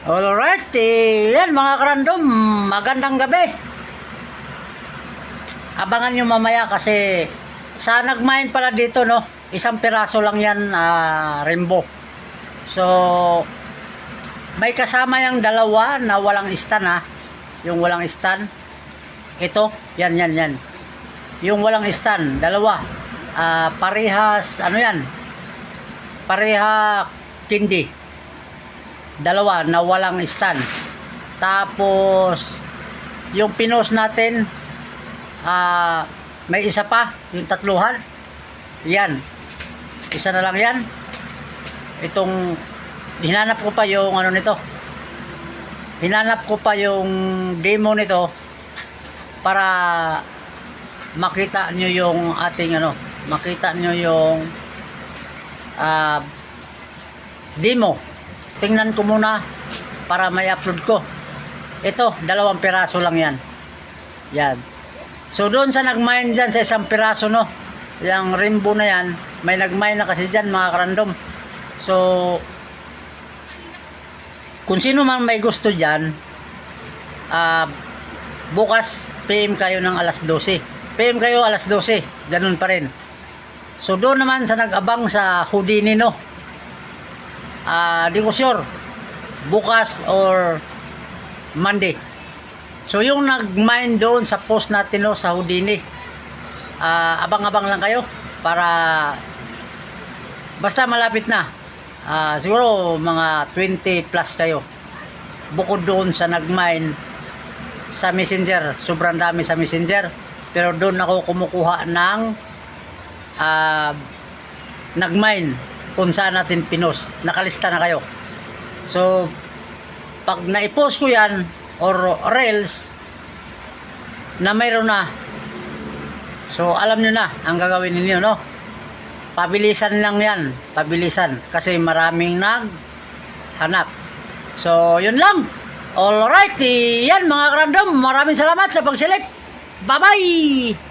Alright, yan mga karandom, magandang gabi. Abangan nyo mamaya kasi sa nagmain pala dito, no, isang piraso lang yan, rainbow. So, may kasama yung dalawa na walang stand, ha. Yung walang stand. Ito, yan. Yung walang stand, dalawa. Parehas, ano yan? Pareha kindi. Dalawa na walang stand. Tapos yung pinos natin, may isa pa, yung tatluhan. Yan. Isa na lang yan. Itong hinanap ko pa yung ano nito. Hinanap ko pa yung demo nito para makita nyo yung ating ano, makita nyo yung demo. Tingnan ko muna para may upload ko. Ito, 2 piraso lang yan. Yan. So doon sa nagmine dyan sa isang piraso, no, yung rainbow na yan, may nagmine na kasi dyan mga karandom. So kung sino man may gusto dyan, bukas PM kayo ng alas 12. PM kayo alas 12. Ganun pa rin. So doon naman sa nag-abang sa Houdini, no, di ko sure bukas or Monday. So yung nag-mine doon sa post natin, no, sa Houdini, abang-abang lang kayo para basta malapit na. Siguro mga 20 plus kayo bukod doon sa nag-mine sa Messenger. Sobrang dami sa Messenger, pero doon ako kumukuha ng nag-mine kung saan natin pinos. Nakalista na kayo. So pag naipost ko yan or reels na mayroon na, so alam nyo na ang gagawin ninyo, no. Pabilisan lang yan, pabilisan, kasi maraming naghanap. So yun lang. Alright, yan mga karandom, maraming salamat sa pagsilip. Bye bye.